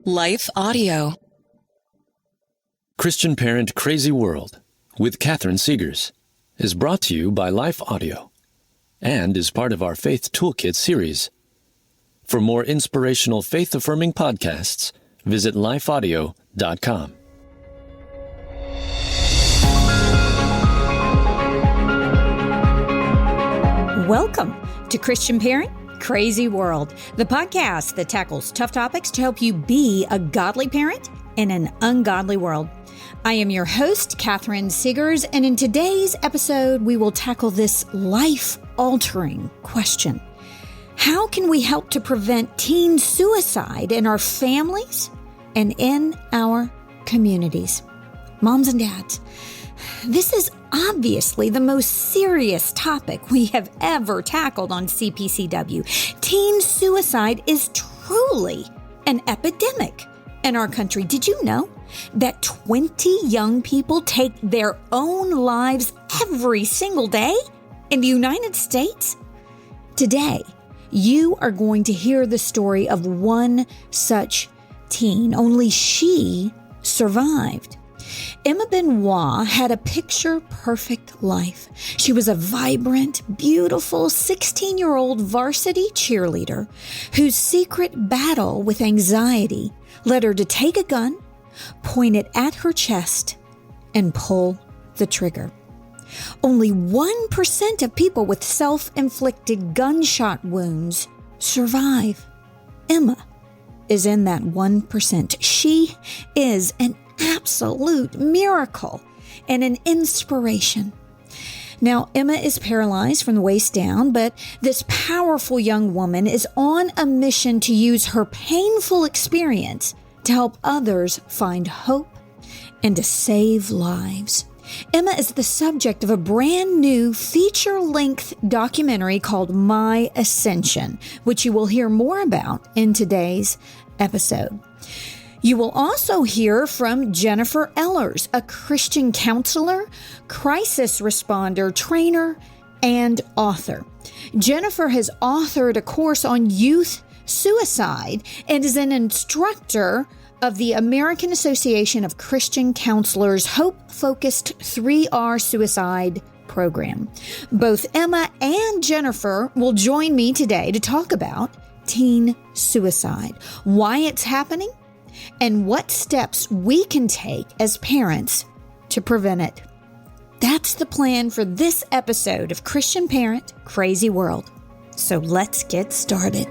Life Audio. Christian Parent Crazy World with Catherine Segars is brought to you by Life Audio and is part of our Faith Toolkit series. For more inspirational faith-affirming podcasts, visit lifeaudio.com. Welcome to Christian Parent Crazy World, the podcast that tackles tough topics to help you be a godly parent in an ungodly world. I am your host, Catherine Segars, and in today's episode, we will tackle this life-altering question. How can we help to prevent teen suicide in our families and in our communities? Moms and dads, this is obviously the most serious topic we have ever tackled on CPCW. Teen suicide is truly an epidemic in our country. Did you know that 20 young people take their own lives every single day in the United States? Today, you are going to hear the story of one such teen, only she survived. Emma Benoit had a picture-perfect life. She was a vibrant, beautiful 16-year-old varsity cheerleader whose secret battle with anxiety led her to take a gun, point it at her chest, and pull the trigger. Only 1% of people with self-inflicted gunshot wounds survive. Emma is in that 1%. She is an absolute miracle and an inspiration. Now, Emma is paralyzed from the waist down, but this powerful young woman is on a mission to use her painful experience to help others find hope and to save lives. Emma is the subject of a brand new feature-length documentary called My Ascension, which you will hear more about in today's episode. You will also hear from Jennifer Ellers, a Christian counselor, crisis responder, trainer, and author. Jennifer has authored a course on youth suicide and is an instructor of the American Association of Christian Counselors' Hope-Focused 3R Suicide program. Both Emma and Jennifer will join me today to talk about teen suicide, why it's happening, and what steps we can take as parents to prevent it. That's the plan for this episode of Christian Parent Crazy World. So let's get started.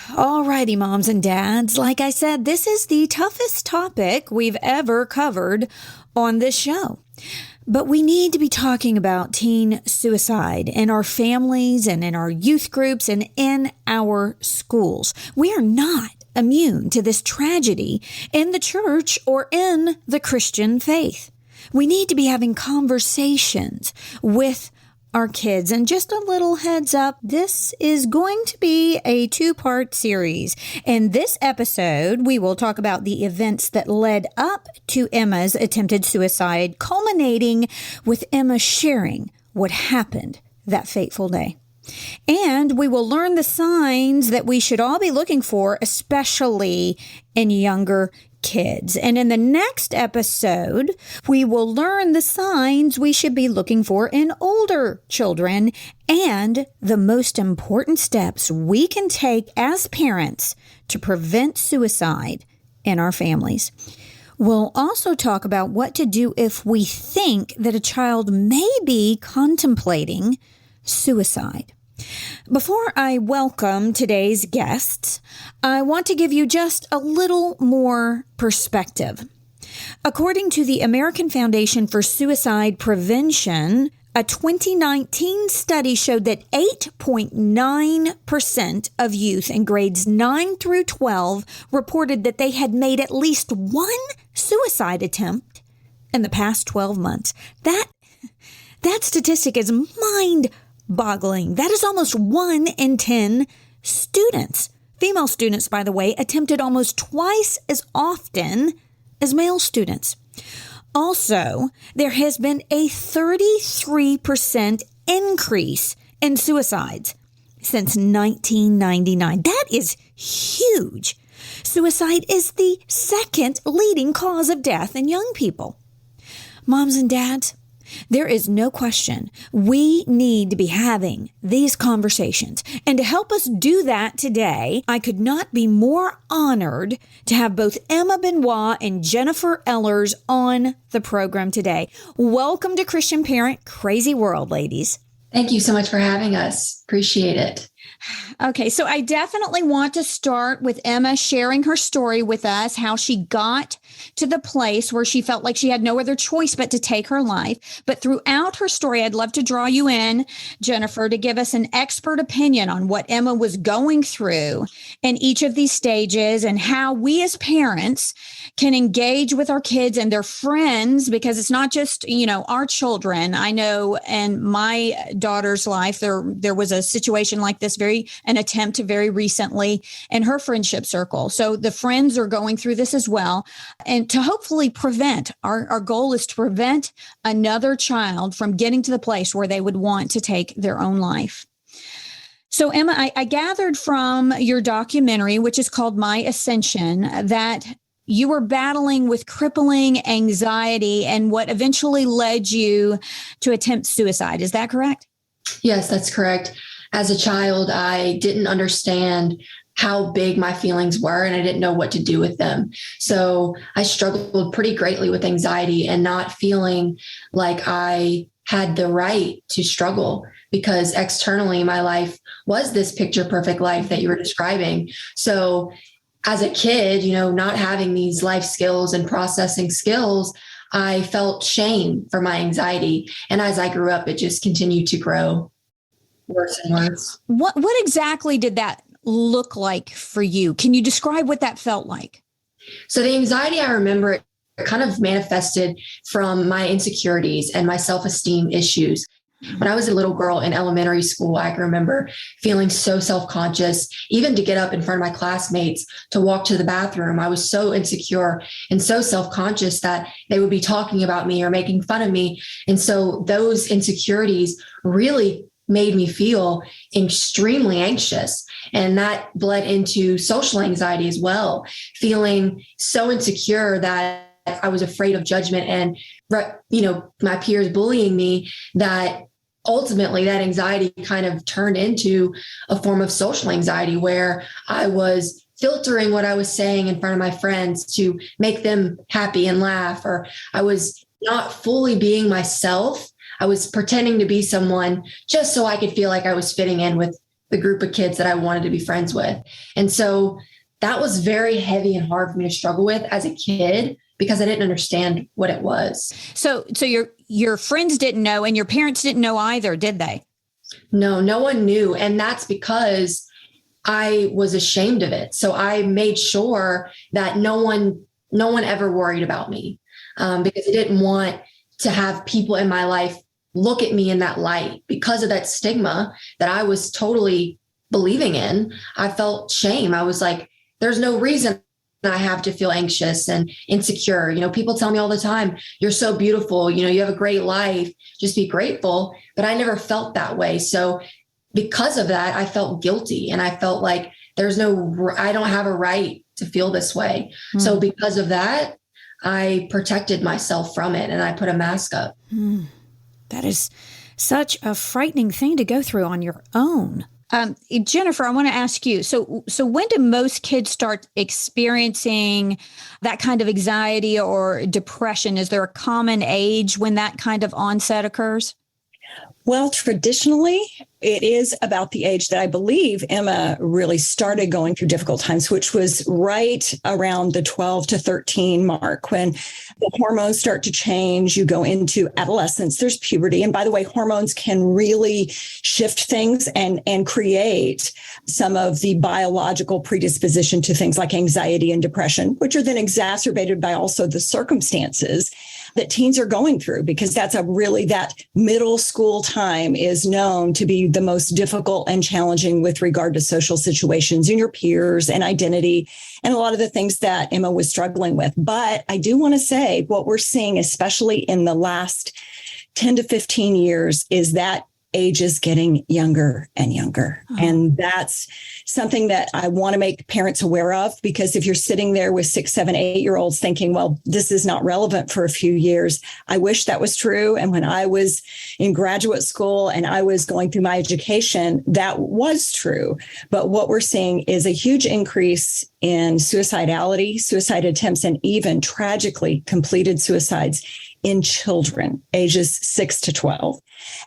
Alrighty, moms and dads, like I said, this is the toughest topic we've ever covered on this show. But we need to be talking about teen suicide in our families and in our youth groups and in our schools. We are not immune to this tragedy in the church or in the Christian faith. We need to be having conversations with our kids. And just a little heads up, this is going to be a 2-part series. In this episode, we will talk about the events that led up to Emma's attempted suicide, culminating with Emma sharing what happened that fateful day. And we will learn the signs that we should all be looking for, especially in younger kids. And in the next episode, we will learn the signs we should be looking for in older children and the most important steps we can take as parents to prevent suicide in our families. We'll also talk about what to do if we think that a child may be contemplating suicide. Before I welcome today's guests, I want to give you just a little more perspective. According to the American Foundation for Suicide Prevention, a 2019 study showed that 8.9% of youth in grades 9 through 12 reported that they had made at least one suicide attempt in the past 12 months. That statistic is mind-boggling. That is almost 1 in 10 students. Female students, by the way, attempted almost twice as often as male students. Also, there has been a 33% increase in suicides since 1999. That is huge. Suicide is the second leading cause of death in young people. Moms and dads, there is no question we need to be having these conversations. And to help us do that today, I could not be more honored to have both Emma Benoit and Jennifer Ellers on the program today. Welcome to Christian Parent Crazy World, ladies. Thank you so much for having us. Appreciate it. Okay, so I definitely want to start with Emma sharing her story with us, how she got to the place where she felt like she had no other choice but to take her life. But throughout her story, I'd love to draw you in, Jennifer, to give us an expert opinion on what Emma was going through in each of these stages and how we as parents can engage with our kids and their friends, because it's not just, our children. I know in my daughter's life, there was a situation like this, an attempt very recently in her friendship circle. So the friends are going through this as well. And to hopefully prevent, our goal is to prevent another child from getting to the place where they would want to take their own life. So Emma, I gathered from your documentary, which is called My Ascension, that you were battling with crippling anxiety and what eventually led you to attempt suicide. Is that correct? Yes, that's correct. As a child, I didn't understand how big my feelings were, and I didn't know what to do with them. So I struggled pretty greatly with anxiety and not feeling like I had the right to struggle, because externally my life was this picture perfect life that you were describing. So as a kid, not having these life skills and processing skills, I felt shame for my anxiety. And as I grew up, it just continued to grow worse and worse. What exactly did that look like for you? Can you describe what that felt like? So the anxiety, I remember it kind of manifested from my insecurities and my self-esteem issues. When I was a little girl in elementary school, I can remember feeling so self-conscious, even to get up in front of my classmates to walk to the bathroom. I was so insecure and so self-conscious that they would be talking about me or making fun of me. And so those insecurities really made me feel extremely anxious. And that bled into social anxiety as well, feeling so insecure that I was afraid of judgment and, my peers bullying me, that ultimately that anxiety kind of turned into a form of social anxiety where I was filtering what I was saying in front of my friends to make them happy and laugh, or I was not fully being myself. I was pretending to be someone just so I could feel like I was fitting in with the group of kids that I wanted to be friends with. And so that was very heavy and hard for me to struggle with as a kid, because I didn't understand what it was. So your friends didn't know, and your parents didn't know either, did they? No one knew. And that's because I was ashamed of it. So I made sure that no one ever worried about me, because I didn't want to have people in my life look at me in that light. Because of that stigma that I was totally believing in, I felt shame. I was like, there's no reason I have to feel anxious and insecure. People tell me all the time, you're so beautiful, you have a great life, just be grateful. But I never felt that way. So because of that, I felt guilty, and I felt like I don't have a right to feel this way. So because of that, I protected myself from it, and I put a mask up. That is such a frightening thing to go through on your own. Jennifer, I want to ask you, so when do most kids start experiencing that kind of anxiety or depression? Is there a common age when that kind of onset occurs? Well, traditionally, it is about the age that I believe Emma really started going through difficult times, which was right around the 12 to 13 mark, when the hormones start to change. You go into adolescence, there's puberty. And by the way, hormones can really shift things and create some of the biological predisposition to things like anxiety and depression, which are then exacerbated by also the circumstances that teens are going through, because that's that middle school time is known to be the most difficult and challenging with regard to social situations and your peers and identity and a lot of the things that Emma was struggling with. But I do want to say what we're seeing, especially in the last 10 to 15 years, is that age is getting younger and younger. Oh. And that's something that I want to make parents aware of, because if you're sitting there with 6, 7, 8-year-olds thinking, well, this is not relevant for a few years, I wish that was true. And when I was in graduate school and I was going through my education, that was true. But what we're seeing is a huge increase in suicidality, suicide attempts, and even tragically completed suicides in children ages 6 to 12.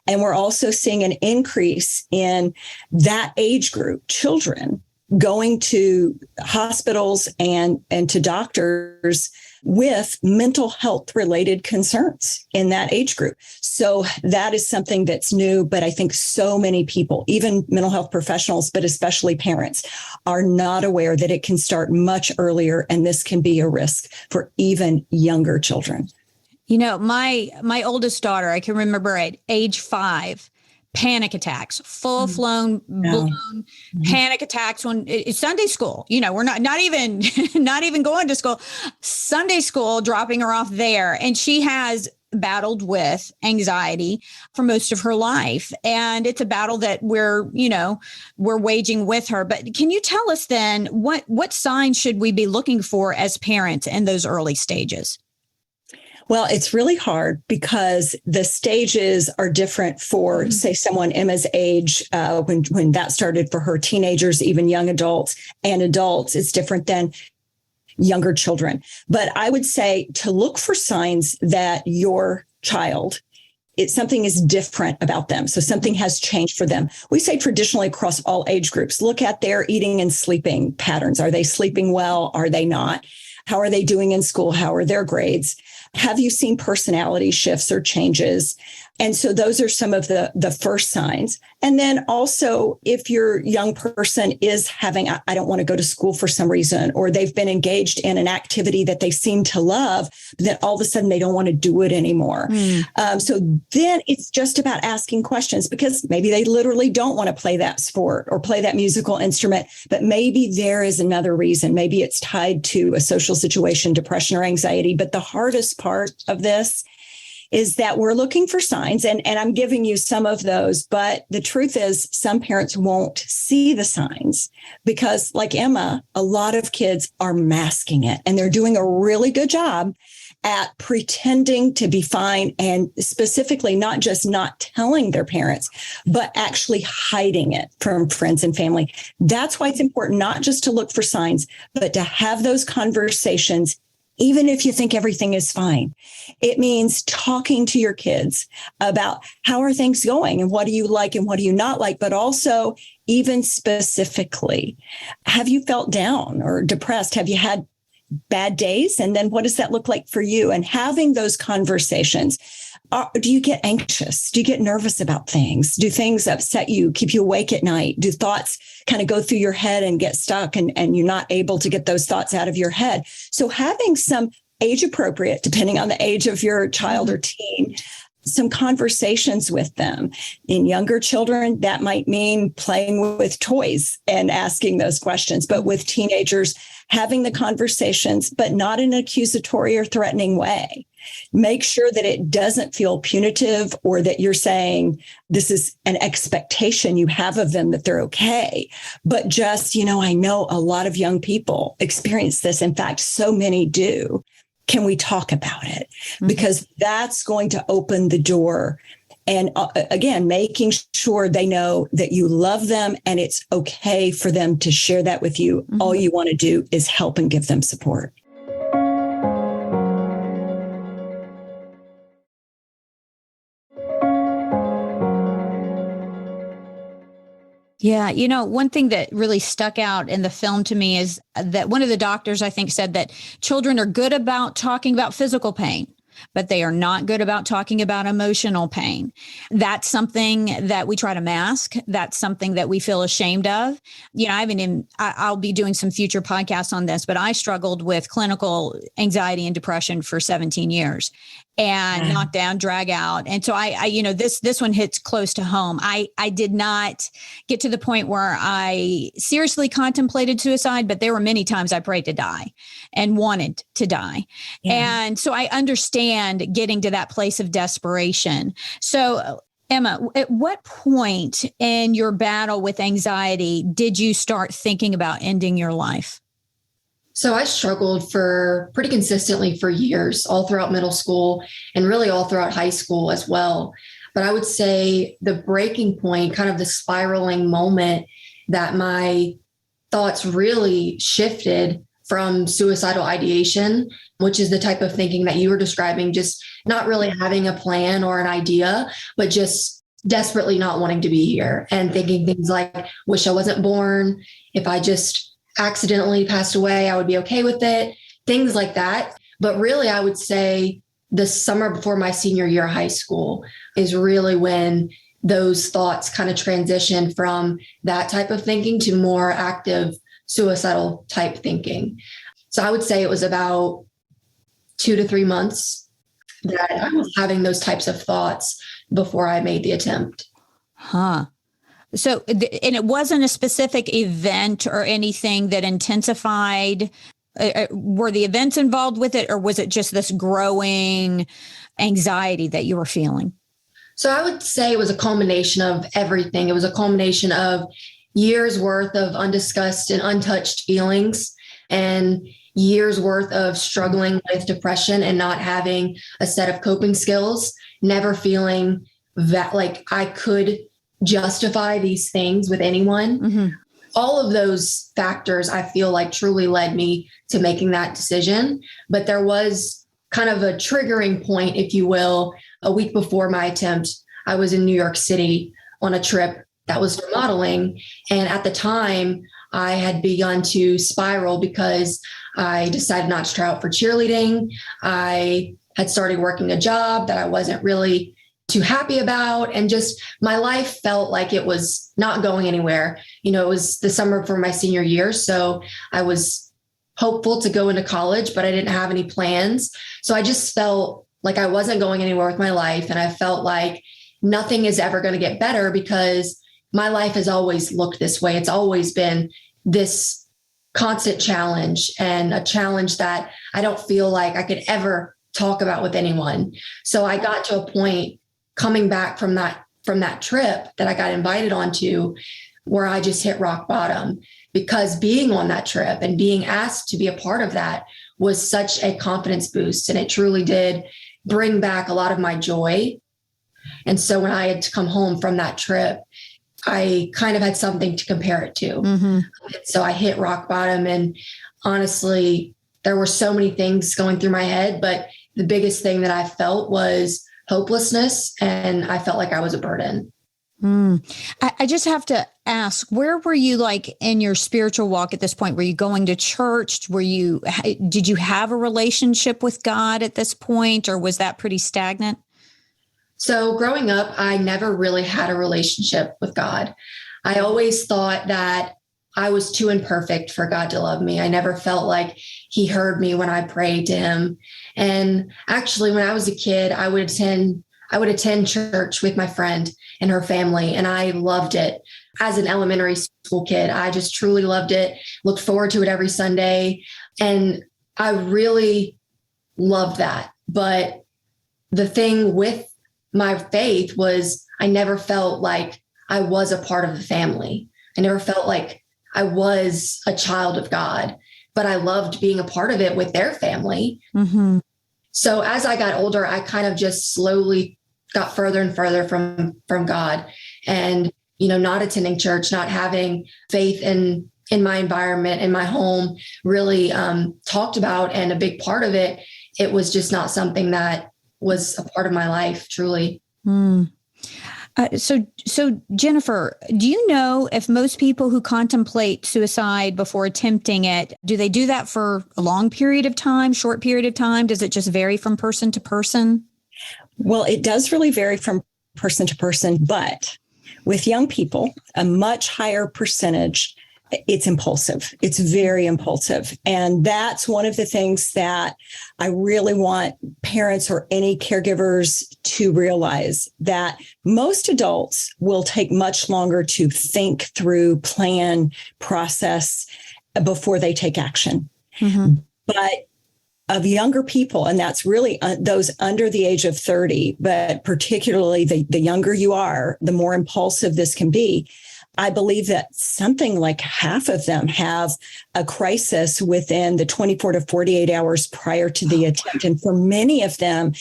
And we're also seeing an increase in that age group, children, going to hospitals and to doctors with mental health related concerns in that age group. So that is something that's new, but I think so many people, even mental health professionals, but especially parents, are not aware that it can start much earlier, and this can be a risk for even younger children. You know, my oldest daughter, I can remember at age 5, panic attacks, full-blown panic attacks when it's Sunday school. You know, we're not even going to school. Sunday school, dropping her off there. And she has battled with anxiety for most of her life. And it's a battle that we're waging with her. But can you tell us then what signs should we be looking for as parents in those early stages? Well, it's really hard because the stages are different for, say, someone Emma's age, when that started for her, teenagers, even young adults and adults. It's different than younger children. But I would say to look for signs that your child, something is different about them. So something has changed for them. We say traditionally across all age groups, look at their eating and sleeping patterns. Are they sleeping well? Are they not? How are they doing in school? How are their grades? Have you seen personality shifts or changes? And so those are some of the first signs. And then also, if your young person is having, I don't want to go to school for some reason, or they've been engaged in an activity that they seem to love, but then all of a sudden they don't want to do it anymore. So then it's just about asking questions, because maybe they literally don't want to play that sport or play that musical instrument, but maybe there is another reason. Maybe it's tied to a social situation, depression or anxiety. But the hardest part of this is that we're looking for signs, and I'm giving you some of those, but the truth is some parents won't see the signs because, like Emma, a lot of kids are masking it, and they're doing a really good job at pretending to be fine, and specifically not just not telling their parents, but actually hiding it from friends and family. That's why it's important not just to look for signs, but to have those conversations. Even if you think everything is fine, it means talking to your kids about how are things going and what do you like and what do you not like, but also even specifically, have you felt down or depressed? Have you had bad days? And then what does that look like for you? And having those conversations. Do you get anxious? Do you get nervous about things? Do things upset you, keep you awake at night? Do thoughts kind of go through your head and get stuck and you're not able to get those thoughts out of your head? So having some age appropriate, depending on the age of your child or teen, some conversations with them. In younger children, that might mean playing with toys and asking those questions. But with teenagers, having the conversations, but not in an accusatory or threatening way. Make sure that it doesn't feel punitive or that you're saying this is an expectation you have of them that they're okay. But just, I know a lot of young people experience this. In fact, so many do. Can we talk about it? Because that's going to open the door. And again, making sure they know that you love them and it's okay for them to share that with you. All you want to do is help and give them support. Yeah. One thing that really stuck out in the film to me is that one of the doctors, I think, said that children are good about talking about physical pain, but they are not good about talking about emotional pain. That's something that we try to mask. That's something that we feel ashamed of. I'll be doing some future podcasts on this, but I struggled with clinical anxiety and depression for 17 years. and knock down, drag out. And so I this one hits close to home. I did not get to the point where I seriously contemplated suicide, but there were many times I prayed to die and wanted to die. Yeah. And so I understand getting to that place of desperation. So Emma, at what point in your battle with anxiety did you start thinking about ending your life? So I struggled for pretty consistently for years, all throughout middle school and really all throughout high school as well. But I would say the breaking point, kind of the spiraling moment that my thoughts really shifted from suicidal ideation, which is the type of thinking that you were describing, just not really having a plan or an idea, but just desperately not wanting to be here and thinking things like, wish I wasn't born. If I just accidentally passed away, I would be okay with it, things like that. But really, I would say the summer before my senior year of high school is really when those thoughts kind of transition from that type of thinking to more active suicidal type thinking. So I would say it was about 2 to 3 months that I was having those types of thoughts before I made the attempt. Huh. So, and it wasn't a specific event or anything that intensified. Were the events involved with it, or was it just this growing anxiety that you were feeling? So I would say it was a culmination of everything. It was a culmination of years worth of undiscussed and untouched feelings and years worth of struggling with depression and not having a set of coping skills, never feeling that like I could justify these things with anyone. Mm-hmm. All of those factors, I feel like truly led me to making that decision. But there was kind of a triggering point, if you will, a week before my attempt. I was in New York City on a trip that was for modeling. And at the time, I had begun to spiral because I decided not to try out for cheerleading. I had started working a job that I wasn't really too happy about. And just my life felt like it was not going anywhere. You know, it was the summer for my senior year. So I was hopeful to go into college, but I didn't have any plans. So I just felt like I wasn't going anywhere with my life. And I felt like nothing is ever going to get better because my life has always looked this way. It's always been this constant challenge and a challenge that I don't feel like I could ever talk about with anyone. So I got to a point coming back from that trip that I got invited onto where I just hit rock bottom, because being on that trip and being asked to be a part of that was such a confidence boost. And it truly did bring back a lot of my joy. And so when I had to come home from that trip, I kind of had something to compare it to. Mm-hmm. So I hit rock bottom, and honestly, there were so many things going through my head, but the biggest thing that I felt was hopelessness, and I felt like I was a burden. I just have to ask, where were you like in your spiritual walk at this point? Were you going to church? Did you have a relationship with God at this point, or was that pretty stagnant? So growing up, I never really had a relationship with God. I always thought that I was too imperfect for God to love me. I never felt like he heard me when I prayed to him. And actually, when I was a kid, I would attend church with my friend and her family, and I loved it. As an elementary school kid, I just truly loved it, looked forward to it every Sunday. And I really loved that. But the thing with my faith was I never felt like I was a part of the family. I never felt like I was a child of God, but I loved being a part of it with their family. Mm-hmm. So as I got older, I kind of just slowly got further and further from God, and, you know, not attending church, not having faith in my environment, in my home, really talked about. And a big part of it, it was just not something that was a part of my life, truly. So Jennifer, do you know if most people who contemplate suicide before attempting it, do they do that for a long period of time, short period of time? Does it just vary from person to person? Well, it does really vary from person to person, but with young people, a much higher percentage it's impulsive. It's very impulsive. And that's one of the things that I really want parents or any caregivers to realize, that most adults will take much longer to think through, plan, process before they take action. Mm-hmm. But of younger people, and that's really those under the age of 30, but particularly the younger you are, the more impulsive this can be. I believe that something like half of them have a crisis within the 24 to 48 hours prior to the attempt. And for many of them,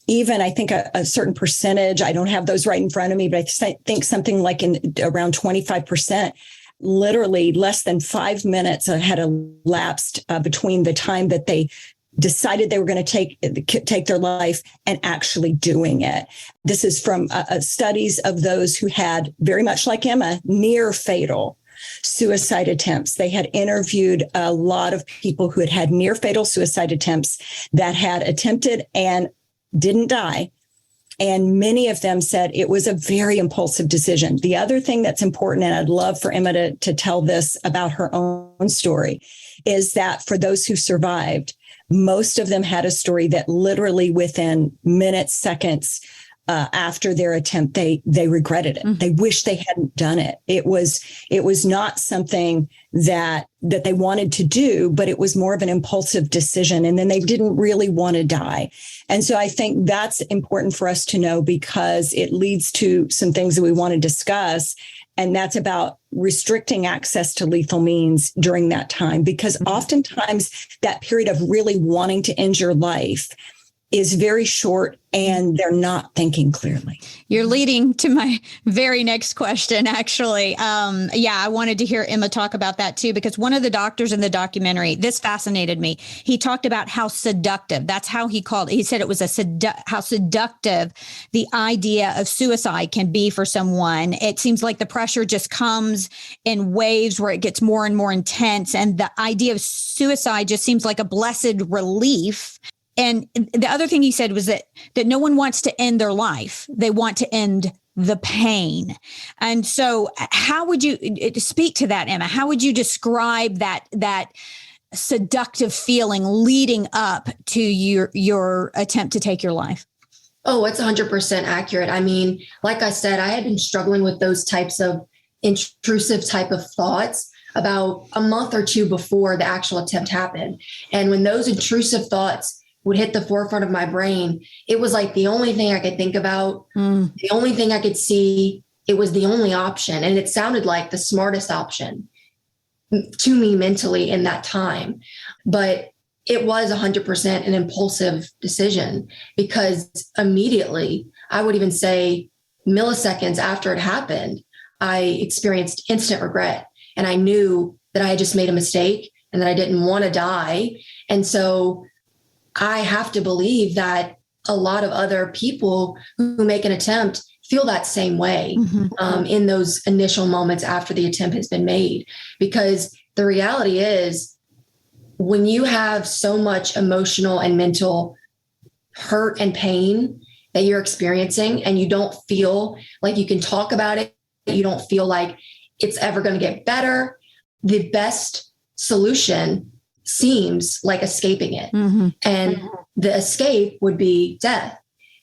even I think a certain percentage, I don't have those right in front of me, but I think something like around 25%, literally less than 5 minutes had elapsed between the time that they decided they were going to take their life and actually doing it. This is from studies of those who had, very much like Emma, near fatal suicide attempts. They had interviewed a lot of people who had had near fatal suicide attempts that had attempted and didn't die. And many of them said it was a very impulsive decision. The other thing that's important, and I'd love for Emma to tell this about her own story, is that for those who survived, most of them had a story that literally within minutes, seconds after their attempt, they regretted it. Mm-hmm. They wish they hadn't done it. It was not something that they wanted to do, but it was more of an impulsive decision. And then they didn't really want to die. And so I think that's important for us to know, because it leads to some things that we want to discuss. And that's about restricting access to lethal means during that time, because oftentimes that period of really wanting to end your life is very short and they're not thinking clearly. You're leading to my very next question, actually. I wanted to hear Emma talk about that too, because one of the doctors in the documentary, this fascinated me. He talked about how seductive, that's how he called it. He said it was how seductive the idea of suicide can be for someone. It seems like the pressure just comes in waves where it gets more and more intense. And the idea of suicide just seems like a blessed relief. And the other thing he said was that no one wants to end their life. They want to end the pain. And so how would you speak to that, Emma? How would you describe that seductive feeling leading up to your attempt to take your life? Oh, it's 100% accurate. I mean, like I said, I had been struggling with those types of intrusive type of thoughts about a month or two before the actual attempt happened. And when those intrusive thoughts would hit the forefront of my brain, it was like the only thing I could think about, the only thing I could see. It was the only option. And it sounded like the smartest option to me mentally in that time. But it was 100% an impulsive decision, because immediately, I would even say milliseconds after it happened, I experienced instant regret. And I knew that I had just made a mistake and that I didn't want to die. And so I have to believe that a lot of other people who make an attempt feel that same way in those initial moments after the attempt has been made. Because the reality is, when you have so much emotional and mental hurt and pain that you're experiencing, and you don't feel like you can talk about it, you don't feel like it's ever going to get better, the best solution seems like escaping it. And the escape would be death.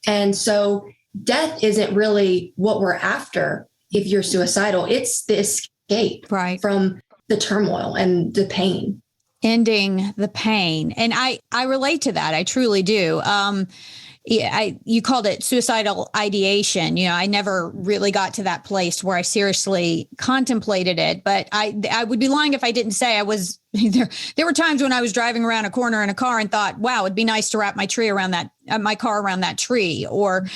And so death isn't really what we're after if you're suicidal. It's the escape from the turmoil and the pain. Ending the pain. And I relate to that. I truly do. You called it suicidal ideation. You know, I never really got to that place where I seriously contemplated it, but I would be lying if I didn't say I was there. There were times when I was driving around a corner in a car and thought, wow, it'd be nice to wrap my car around that tree. Or,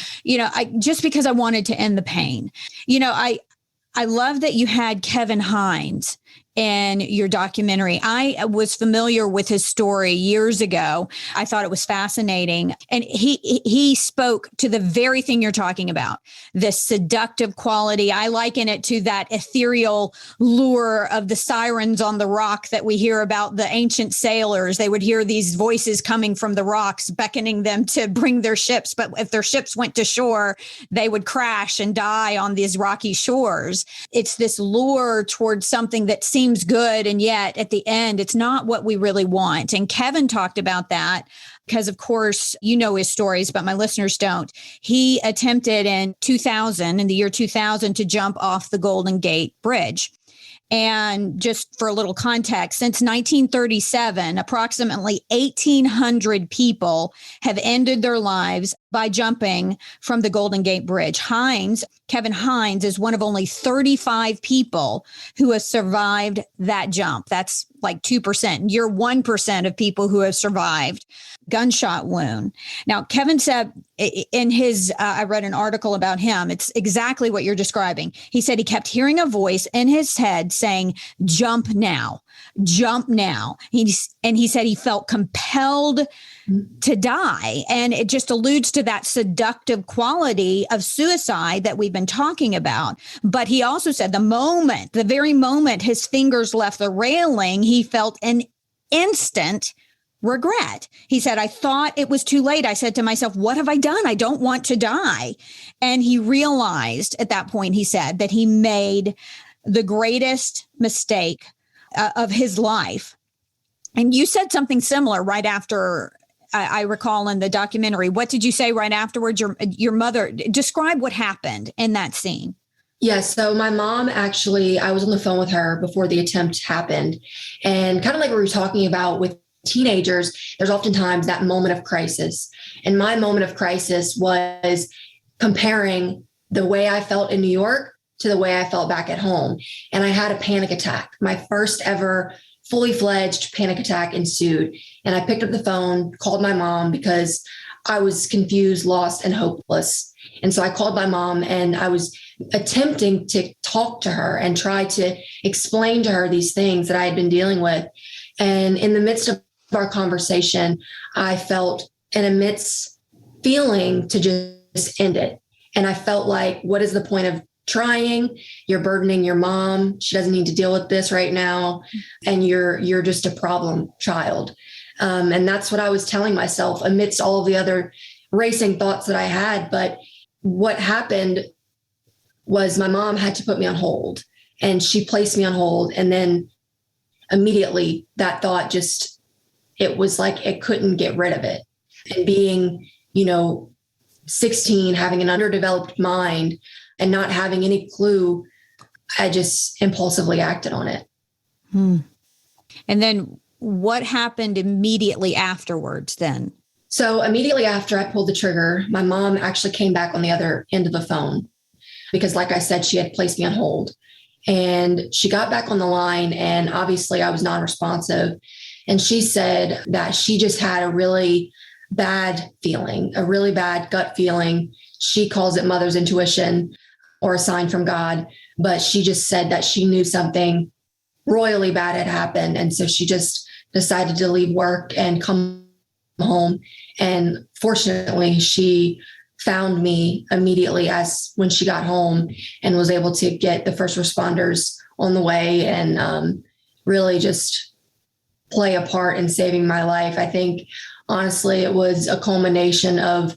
just because I wanted to end the pain. I love that you had Kevin Hines in your documentary. I was familiar with his story years ago. I thought it was fascinating. And he spoke to the very thing you're talking about, the seductive quality. I liken it to that ethereal lure of the sirens on the rock that we hear about the ancient sailors. They would hear these voices coming from the rocks, beckoning them to bring their ships. But if their ships went to shore, they would crash and die on these rocky shores. It's this lure towards something that seems seems good. And yet at the end, it's not what we really want. And Kevin talked about that because, of course, you know his stories, but my listeners don't. He attempted in the year 2000, to jump off the Golden Gate Bridge. And just for a little context, since 1937, approximately 1,800 people have ended their lives by jumping from the Golden Gate Bridge. Kevin Hines, is one of only 35 people who have survived that jump. That's like 2%. You're 1% of people who have survived gunshot wound. Now, Kevin said in his, I read an article about him. It's exactly what you're describing. He said he kept hearing a voice in his head saying, jump now, jump now. And he said he felt compelled to die. And it just alludes to that seductive quality of suicide that we've been talking about. But he also said the very moment his fingers left the railing, he felt an instant regret. He said, I thought it was too late. I said to myself, what have I done? I don't want to die. And he realized at that point, he said, that he made the greatest mistake of his life. And you said something similar right after, I recall in the documentary. What did you say right afterwards? Your mother, describe what happened in that scene. Yes. So my mom, actually, I was on the phone with her before the attempt happened. And kind of like we were talking about with teenagers, there's oftentimes that moment of crisis. And my moment of crisis was comparing the way I felt in New York to the way I felt back at home. And I had a panic attack. My first ever fully fledged panic attack ensued. And I picked up the phone, called my mom because I was confused, lost, and hopeless. And so I called my mom, and I was attempting to talk to her and try to explain to her these things that I had been dealing with. And in the midst of our conversation, I felt an immense feeling to just end it. And I felt like, what is the point of trying? You're burdening your mom. She doesn't need to deal with this right now. And you're just a problem child. And that's what I was telling myself amidst all of the other racing thoughts that I had. But what happened was my mom had to put me on hold, and she placed me on hold. And then immediately that thought it was like it couldn't get rid of it. And being, 16, having an underdeveloped mind and not having any clue, I just impulsively acted on it. And then what happened immediately afterwards then? So immediately after I pulled the trigger, my mom actually came back on the other end of the phone because, like I said, she had placed me on hold. And she got back on the line, and obviously I was non-responsive. And she said that she just had a really bad feeling, a really bad gut feeling. She calls it mother's intuition or a sign from God. But she just said that she knew something royally bad had happened. And so she just decided to leave work and come home. And fortunately, she found me immediately when she got home, and was able to get the first responders on the way and really just play a part in saving my life. I think, honestly, it was a culmination of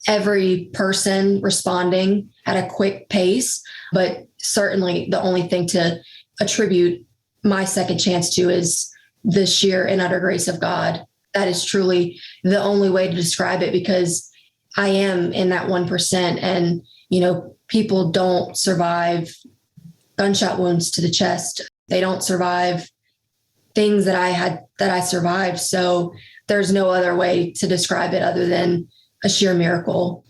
every person responding at a quick pace, but certainly the only thing to attribute my second chance to is the sheer and utter grace of God. That is truly the only way to describe it, because I am in that 1%. And, people don't survive gunshot wounds to the chest. They don't survive things that I survived. So there's no other way to describe it other than a sheer miracle.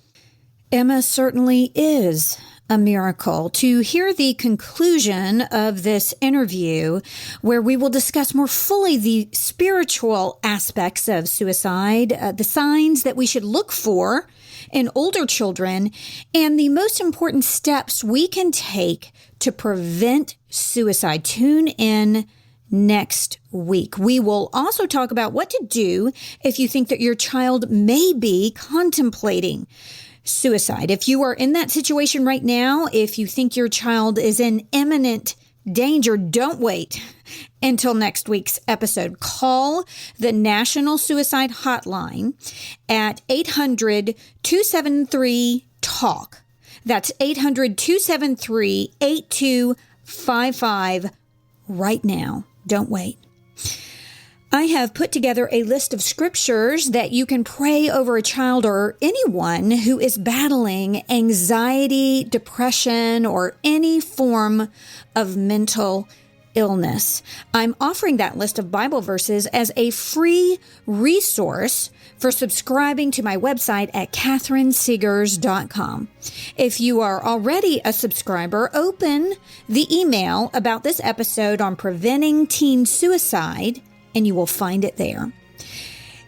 Emma certainly is a miracle. To hear the conclusion of this interview, where we will discuss more fully the spiritual aspects of suicide, the signs that we should look for in older children, and the most important steps we can take to prevent suicide. Tune in next week. We will also talk about what to do if you think that your child may be contemplating suicide. If you are in that situation right now, if you think your child is in imminent danger, don't wait until next week's episode. Call the National Suicide Hotline at 800-273-TALK. That's 800-273-8255 right now. Don't wait. I have put together a list of scriptures that you can pray over a child or anyone who is battling anxiety, depression, or any form of mental illness. I'm offering that list of Bible verses as a free resource for subscribing to my website at catherineseegers.com. If you are already a subscriber, open the email about this episode on preventing teen suicide, and you will find it there.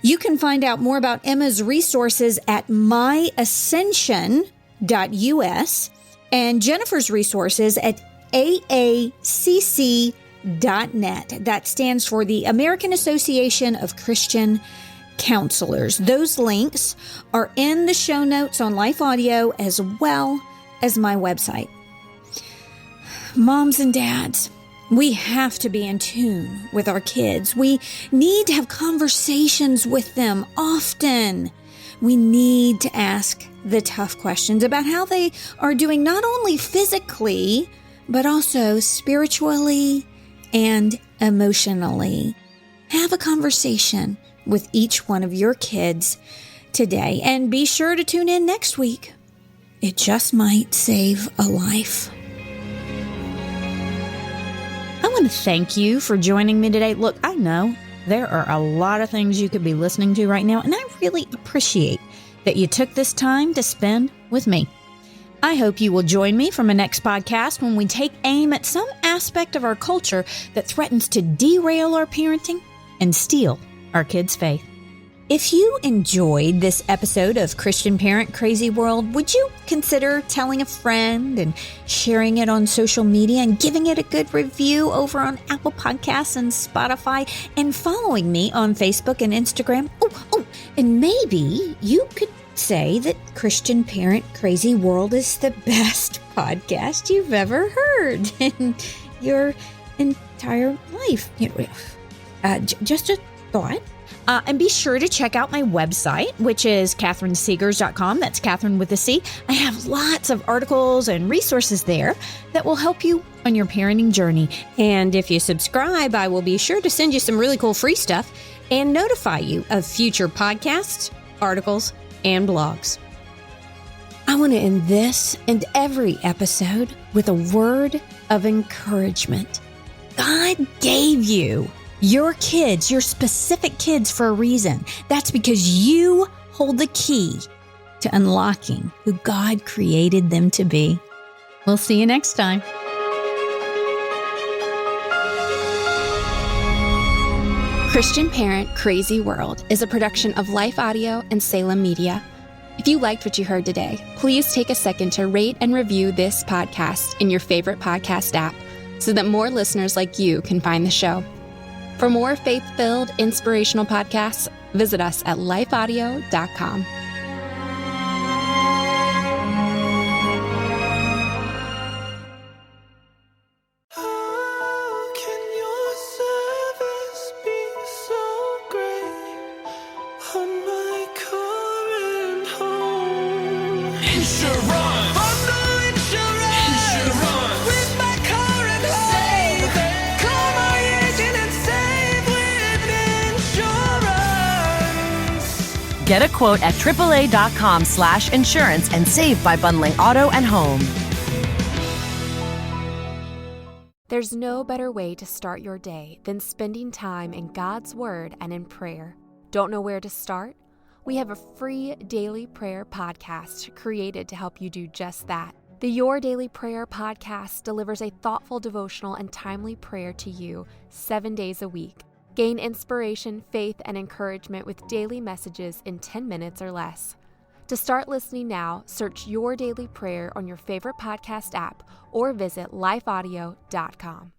You can find out more about Emma's resources at myascension.us and Jennifer's resources at aacc.net. That stands for the American Association of Christian Counselors. Those links are in the show notes on Life Audio as well as my website. Moms and dads, we have to be in tune with our kids. We need to have conversations with them often. We need to ask the tough questions about how they are doing, not only physically, but also spiritually and emotionally. Have a conversation with each one of your kids today, and be sure to tune in next week. It just might save a life. I want to thank you for joining me today. Look, I know there are a lot of things you could be listening to right now, and I really appreciate that you took this time to spend with me. I hope you will join me for my next podcast when we take aim at some aspect of our culture that threatens to derail our parenting and steal our kids' faith. If you enjoyed this episode of Christian Parent Crazy World, would you consider telling a friend and sharing it on social media and giving it a good review over on Apple Podcasts and Spotify, and following me on Facebook and Instagram? And maybe you could say that Christian Parent Crazy World is the best podcast you've ever heard in your entire life. Just a thought. And be sure to check out my website, which is catherineseegers.com. That's Catherine with a C. I have lots of articles and resources there that will help you on your parenting journey. And if you subscribe, I will be sure to send you some really cool free stuff and notify you of future podcasts, articles, and blogs. I want to end this and every episode with a word of encouragement. God gave you your kids, your specific kids, for a reason. That's because you hold the key to unlocking who God created them to be. We'll see you next time. Christian Parent Crazy World is a production of Life Audio and Salem Media. If you liked what you heard today, please take a second to rate and review this podcast in your favorite podcast app so that more listeners like you can find the show. For more faith-filled, inspirational podcasts, visit us at lifeaudio.com. Get a quote at AAA.com/insurance and save by bundling auto and home. There's no better way to start your day than spending time in God's Word and in prayer. Don't know where to start? We have a free daily prayer podcast created to help you do just that. The Your Daily Prayer podcast delivers a thoughtful devotional and timely prayer to you 7 days a week. Gain inspiration, faith, and encouragement with daily messages in 10 minutes or less. To start listening now, search Your Daily Prayer on your favorite podcast app or visit lifeaudio.com.